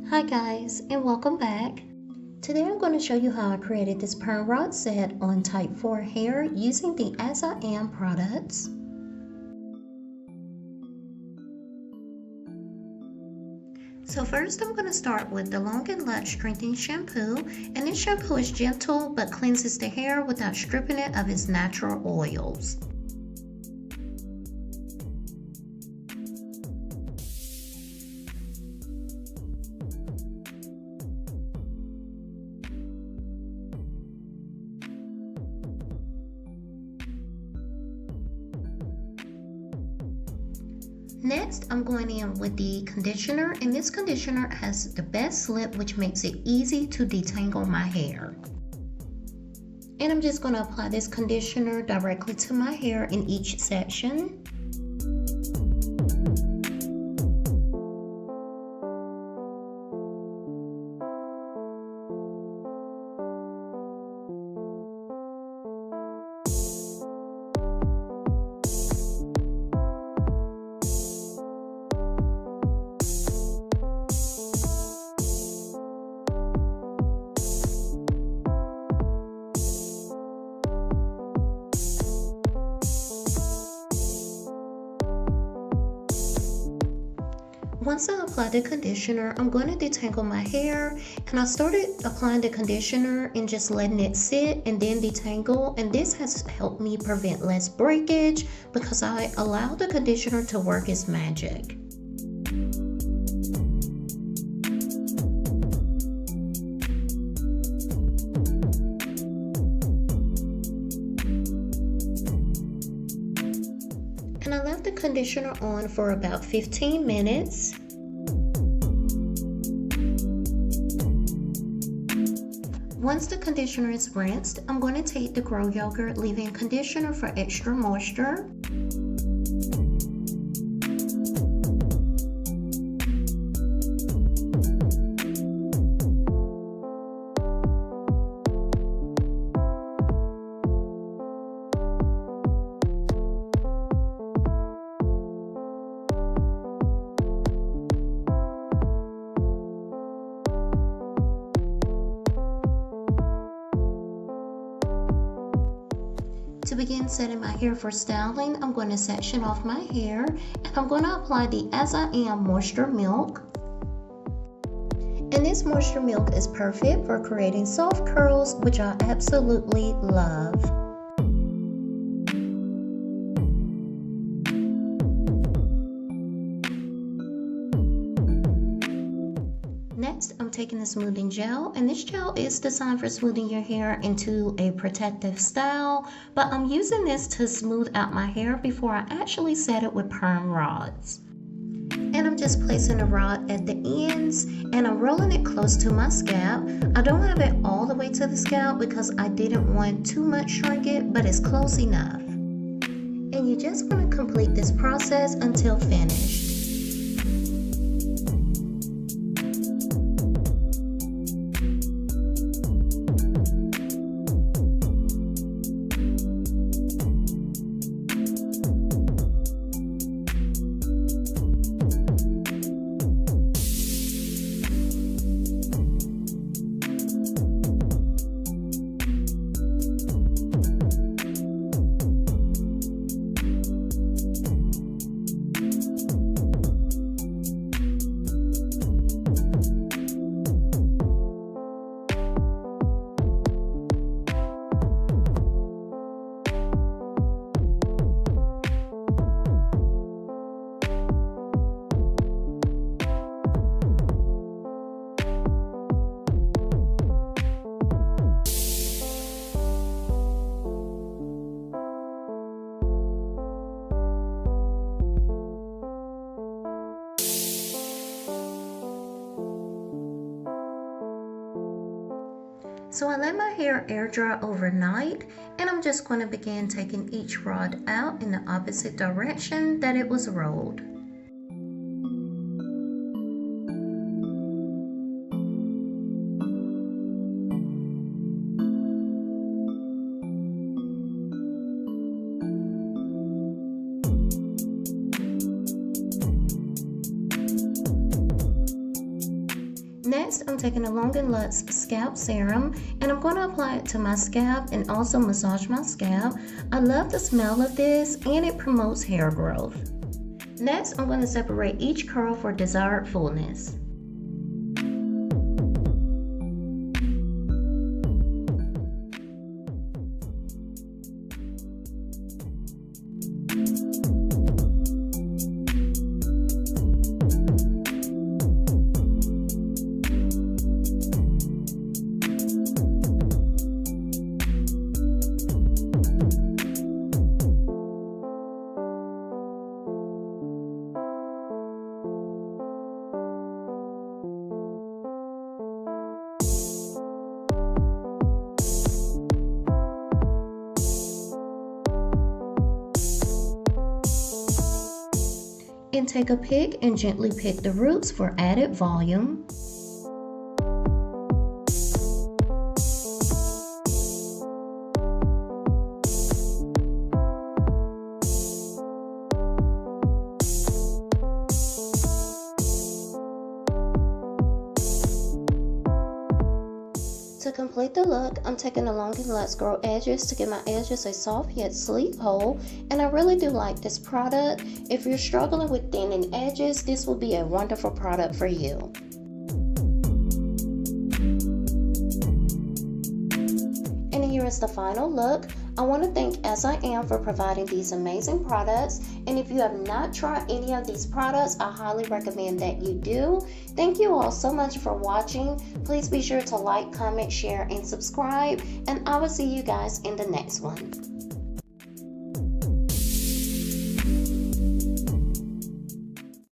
Hi guys, and welcome back. Today I'm going to show you how I created this perm rod set on type 4 hair using the As I Am products. So first I'm going to start with the Long and Luxe Strengthening Shampoo, and this shampoo is gentle but cleanses the hair without stripping it of its natural oils. Next, I'm going in with the conditioner, and this conditioner has the best slip, which makes it easy to detangle my hair. And I'm just going to apply this conditioner directly to my hair in each section. Once I apply the conditioner, I'm going to detangle my hair, and I started applying the conditioner and just letting it sit and then detangle, and this has helped me prevent less breakage because I allow the conditioner to work its magic. And I left the conditioner on for about 15 minutes. Once the conditioner is rinsed, I'm going to take the GroYogurt leave-in conditioner for extra moisture. To begin setting my hair for styling, I'm going to section off my hair, and I'm going to apply the As I Am Moisture Milk. And this moisture milk is perfect for creating soft curls, which I absolutely love. Next, I'm taking the smoothing gel, and this gel is designed for smoothing your hair into a protective style, but I'm using this to smooth out my hair before I actually set it with perm rods. And I'm just placing the rod at the ends, and I'm rolling it close to my scalp. I don't have it all the way to the scalp because I didn't want too much shrink it, but it's close enough. And you just want to complete this process until finished. So I let my hair air dry overnight, and I'm just going to begin taking each rod out in the opposite direction that it was rolled. Next, I'm taking the Long and Luxe Scalp Serum and I'm going to apply it to my scalp and also massage my scalp. I love the smell of this and it promotes hair growth. Next, I'm going to separate each curl for desired fullness. And take a pick and gently pick the roots for added volume. To complete the look, I'm taking the Long and Luxe Grow Edges to give my edges a soft yet sleek hold, and I really do like this product. If you're struggling with thinning edges, this will be a wonderful product for you. And here is the final look. I want to thank As I Am for providing these amazing products, and if you have not tried any of these products, I highly recommend that you do. Thank you all so much for watching. Please be sure to like, comment, share, and subscribe, and I will see you guys in the next one.